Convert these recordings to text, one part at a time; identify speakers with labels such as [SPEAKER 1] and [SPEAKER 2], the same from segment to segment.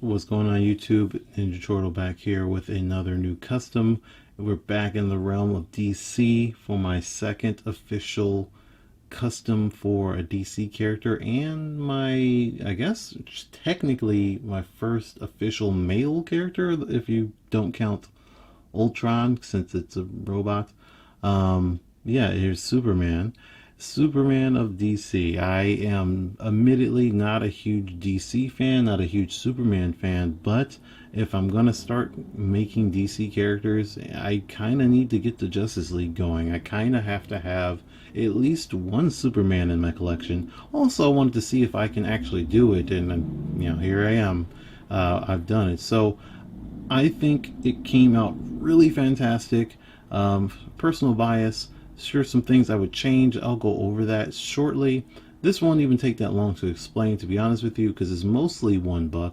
[SPEAKER 1] What's going on YouTube? Ninja Turtle back here with another new custom. We're back in the realm of DC for my second official custom for a DC character and my, I guess, technically my first official male character if you don't count Ultron since it's a robot. Yeah, here's Superman. Superman of DC. I am admittedly not a huge DC fan, not a huge Superman fan, but if I'm gonna start making DC characters, I kind of need to get the Justice League going. I kind of have to have at least one Superman in my collection. Also, I wanted to see if I can actually do it, and here I am. I've done it. So I think it came out really fantastic. Personal bias, sure, some things I would change. I'll go over that shortly. This won't even take that long to explain, to be honest with you, because it's mostly $1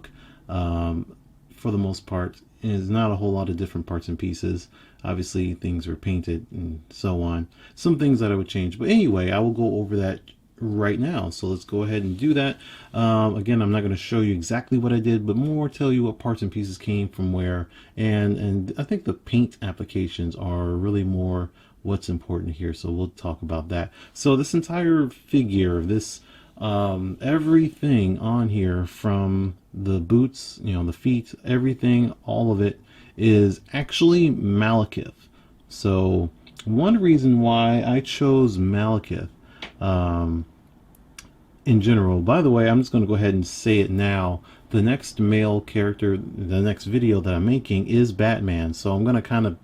[SPEAKER 1] for the most part. And it's not a whole lot of different parts and pieces. Obviously, things are painted and so on. Some things that I would change. But anyway, I will go over that right now. So let's go ahead and do that. Again, I'm not going to show you exactly what I did, but more tell you what parts and pieces came from where. And I think the paint applications are really more what's important here, so we'll talk about that. So this entire figure, this everything on here, from the boots, the feet, everything, all of it is actually Malekith. So one reason why I chose Malekith in general, by the way, I'm just going to go ahead and say it now, the next male character, the next video that I'm making is Batman, so I'm going to kind of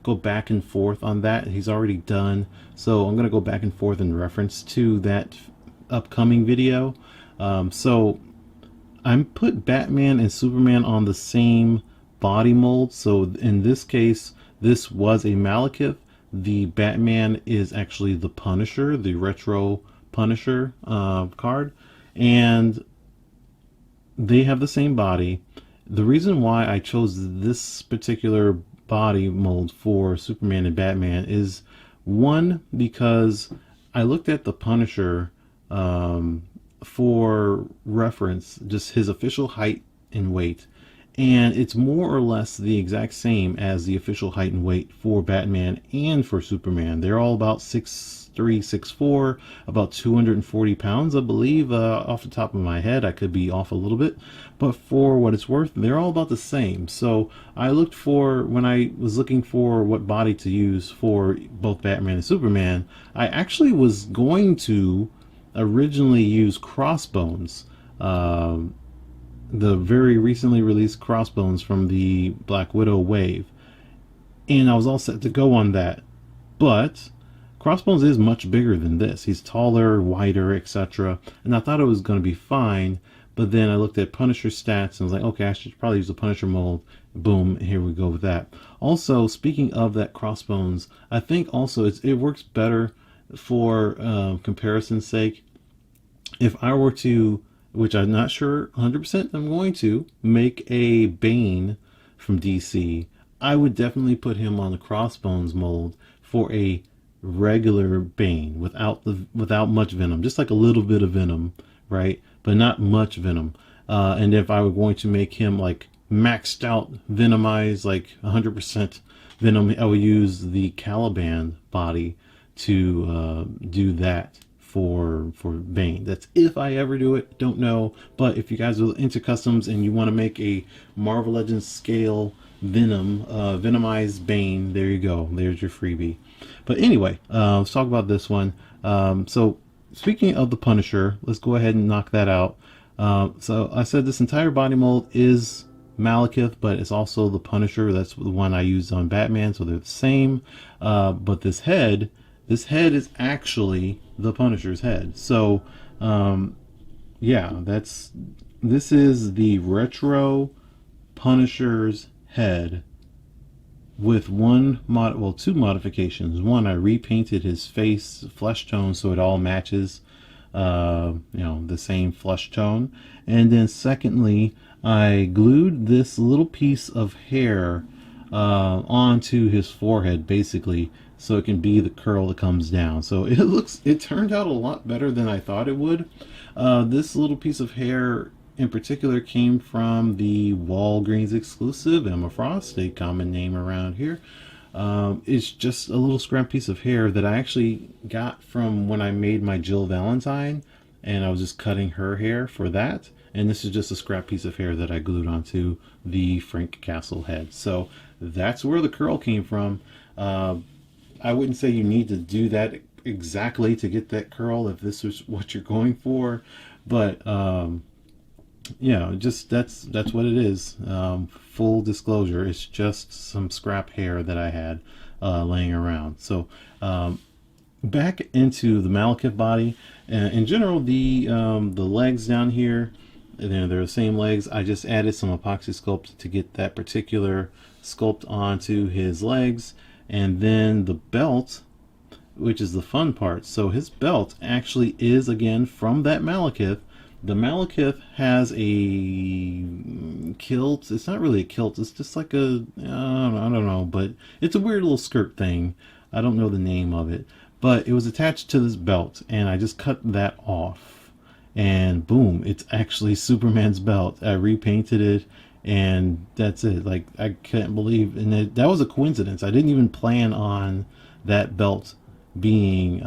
[SPEAKER 1] go back and forth on that. He's already done, so I'm going to go back and forth in reference to that upcoming video. So I'm put Batman and Superman on the same body mold. So in this case, this was a Malekith. The Batman is actually the Punisher, the retro Punisher card, and they have the same body. The reason why I chose this particular body mold for Superman and Batman is, one, because I looked at the Punisher for reference, just his official height and weight, and it's more or less the exact same as the official height and weight for Batman and for Superman. They're all about 6'3", 6'4", about 240 pounds, I believe, off the top of my head. I could be off a little bit, but for what it's worth, they're all about the same. So I looked for, when I was looking for what body to use for both Batman and Superman, I actually was going to originally use Crossbones, the very recently released Crossbones from the Black Widow wave, and I was all set to go on that. But Crossbones is much bigger than this. He's taller, wider, etc. And I thought it was going to be fine, but then I looked at Punisher stats and I was like, okay, I should probably use the Punisher mold. Boom, here we go with that. Also, speaking of that Crossbones, I think also it works better for comparison's sake. If I were to, which I'm not sure 100% I'm going to, make a Bane from DC, I would definitely put him on the Crossbones mold for a regular Bane without much venom, just like a little bit of venom, right? But not much venom. And if I were going to make him like maxed out venomized, like 100% venom, I would use the Caliban body to do that for Bane. That's if I ever do it, don't know. But if you guys are into customs and you want to make a Marvel Legends scale Venom, venomized Bane, there you go, there's your freebie. But anyway, let's talk about this one. So speaking of the Punisher, let's go ahead and knock that out. So I said this entire body mold is Malekith, but it's also the Punisher. That's the one I used on Batman, so they're the same. But this head is actually the Punisher's head. So yeah, this is the retro Punisher's head with two modifications. One, I repainted his face flesh tone so it all matches the same flesh tone. And then secondly, I glued this little piece of hair onto his forehead, basically, so it can be the curl that comes down. So it turned out a lot better than I thought it would. This little piece of hair in particular came from the Walgreens exclusive Emma Frost, a common name around here. It's just a little scrap piece of hair that I actually got from when I made my Jill Valentine, and I was just cutting her hair for that. And this is just a scrap piece of hair that I glued onto the Frank Castle head. So that's where the curl came from. I wouldn't say you need to do that exactly to get that curl if this is what you're going for, but just that's what it is. Full disclosure, it's just some scrap hair that I had laying around. So back into the Malekith body. In general, the legs down here, they're the same legs. I just added some epoxy sculpt to get that particular sculpt onto his legs, and then the belt, which is the fun part. So his belt actually is again from that Malekith. The Malekith has a kilt. It's not really a kilt. It's just like a, I don't know, but it's a weird little skirt thing. I don't know the name of it, but it was attached to this belt, and I just cut that off, and boom, it's actually Superman's belt. I repainted it, and that's it. Like, I can't believe, and that was a coincidence. I didn't even plan on that belt being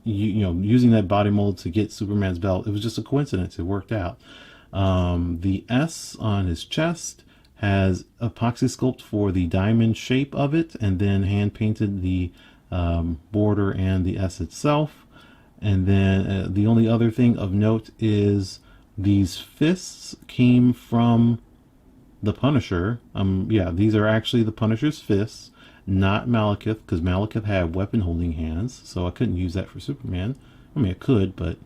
[SPEAKER 1] using that body mold to get Superman's belt. It was just a coincidence. It worked out. The S on his chest has epoxy sculpt for the diamond shape of it, and then hand painted the border and the S itself. And then the only other thing of note is these fists came from the Punisher. These are actually the Punisher's fists, not Malekith, because Malekith had weapon holding hands, so I couldn't use that for Superman. I mean, I could, but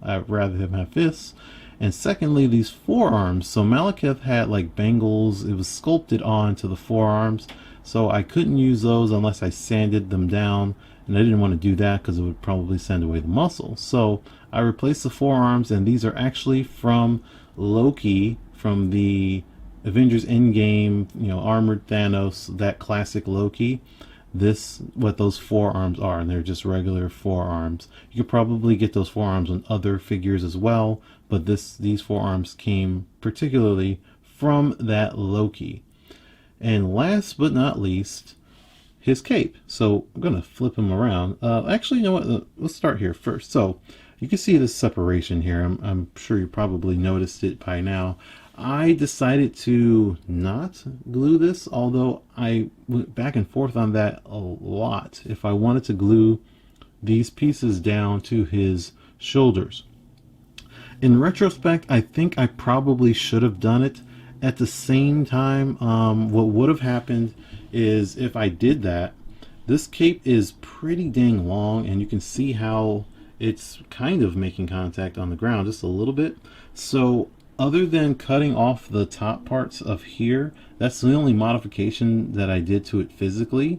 [SPEAKER 1] I'd rather him have fists. And secondly, these forearms. So Malekith had like bangles. It was sculpted onto the forearms, so I couldn't use those unless I sanded them down, and I didn't want to do that because it would probably send away the muscle. So I replaced the forearms, and these are actually from Loki, from the Avengers Endgame, armored Thanos, that classic Loki. This, what those forearms are, and they're just regular forearms. You could probably get those forearms on other figures as well, but these forearms came particularly from that Loki. And last but not least, his cape. So I'm gonna flip him around. Actually, you know what? Let's start here first. So you can see this separation here. I'm sure you probably noticed it by now. I decided to not glue this, although I went back and forth on that a lot. If I wanted to glue these pieces down to his shoulders. In retrospect, I think I probably should have done it. At the same time, what would have happened is if I did that, this cape is pretty dang long, and you can see how it's kind of making contact on the ground just a little bit. So other than cutting off the top parts of here, that's the only modification that I did to it physically.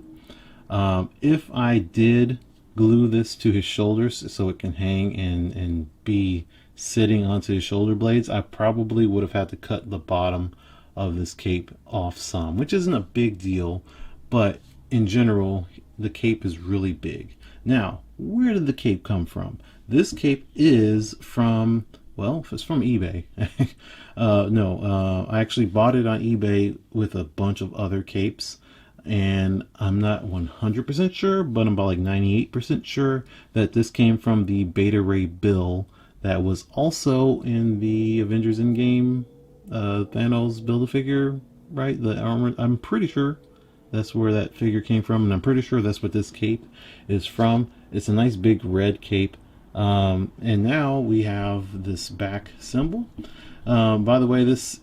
[SPEAKER 1] If I did glue this to his shoulders so it can hang and be sitting onto his shoulder blades, I probably would have had to cut the bottom of this cape off some, which isn't a big deal, but in general, the cape is really big. Now, where did the cape come from? This cape is from, well, it's from eBay. I actually bought it on eBay with a bunch of other capes, and I'm not 100% sure, but I'm about like 98% sure that this came from the Beta Ray Bill that was also in the Avengers Endgame Thanos Build-A-Figure, right? The armor. I'm pretty sure that's where that figure came from, and I'm pretty sure that's what this cape is from. It's a nice big red cape. And now we have this back symbol. By the way, this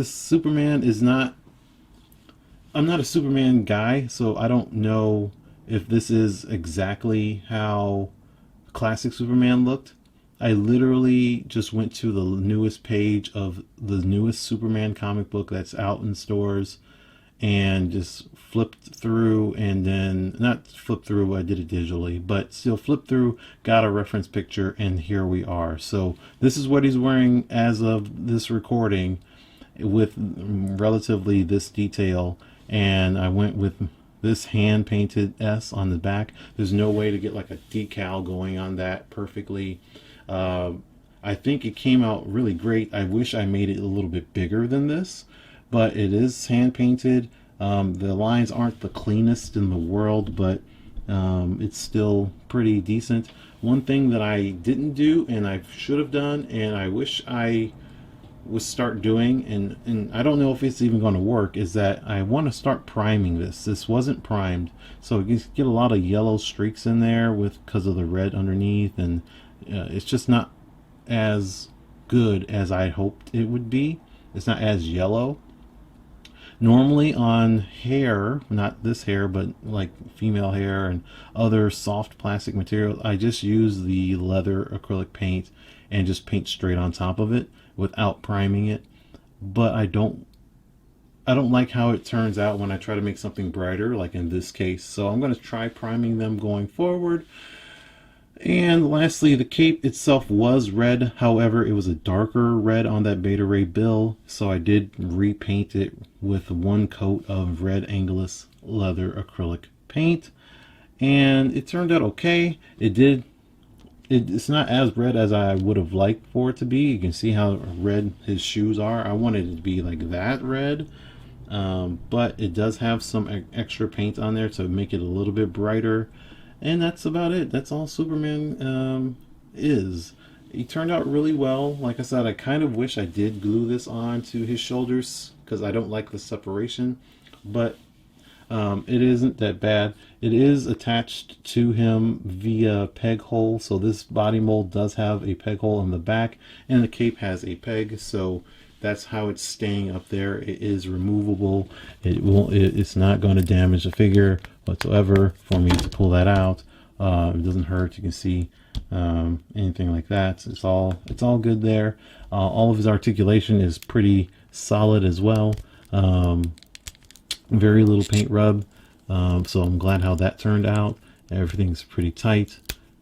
[SPEAKER 1] Superman is not, I'm not a Superman guy, so I don't know if this is exactly how classic Superman looked. I literally just went to the newest page of the newest Superman comic book that's out in stores and just flipped through, and then not flipped through, I did it digitally, but still flipped through, got a reference picture, and here we are. So this is what he's wearing as of this recording with relatively this detail, and I went with this hand painted S on the back. There's no way to get like a decal going on that perfectly. I think it came out really great. I wish I made it a little bit bigger than this, but it is hand painted. The lines aren't the cleanest in the world, but it's still pretty decent. One thing that I didn't do and I should have done, and I wish I would start doing, and I don't know if it's even going to work, is that I want to start priming this. This wasn't primed, so you get a lot of yellow streaks in there with because of the red underneath, and it's just not as good as I hoped it would be. It's not as yellow. Normally on hair, not this hair, but like female hair and other soft plastic materials, I just use the leather acrylic paint and just paint straight on top of it without priming it. But I don't like how it turns out when I try to make something brighter, like in this case. So I'm going to try priming them going forward. And lastly, the cape itself was red. However, it was a darker red on that Beta Ray bill, so I did repaint it with one coat of red Angelus leather acrylic paint, and it turned out okay. It's not as red as I would have liked for it to be. You can see how red his shoes are. I wanted it to be like that red, but it does have some extra paint on there to make it a little bit brighter. And that's about it. That's all Superman is. He turned out really well. Like I said, I kind of wish I did glue this on to his shoulders because I don't like the separation. But it isn't that bad. It is attached to him via peg hole. So this body mold does have a peg hole in the back. And the cape has a peg. So that's how it's staying up there. It is removable. It's not going to damage the figure whatsoever for me to pull that out. It doesn't hurt. You can see anything like that. It's all good there. All of his articulation is pretty solid as well. Very little paint rub. So I'm glad how that turned out. Everything's pretty tight.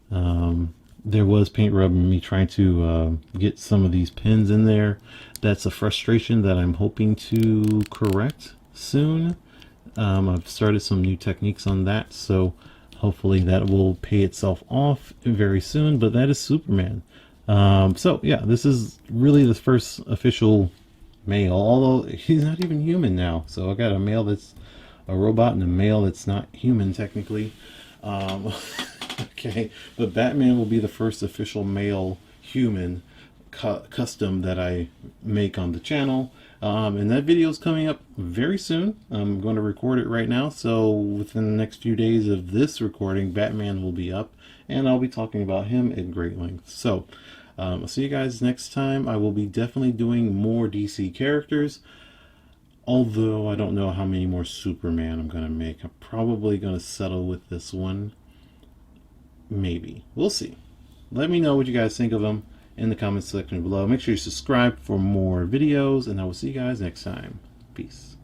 [SPEAKER 1] There was paint rub in me trying to get some of these pins in there. That's a frustration that I'm hoping to correct soon. I've started some new techniques on that, so hopefully that will pay itself off very soon. But that is Superman. So yeah, this is really the first official male, although he's not even human now. So I got a male that's a robot and a male that's not human technically. Okay, but Batman will be the first official male human custom that I make on the channel. And that video is coming up very soon. I'm going to record it right now, so within the next few days of this recording, Batman will be up, and I'll be talking about him at great length. So I'll see you guys next time. I will be definitely doing more DC characters, although I don't know how many more Superman I'm going to make. I'm probably going to settle with this one. Maybe. We'll see. Let me know what you guys think of him in the comments section below. Make sure you subscribe for more videos, and I will see you guys next time. Peace.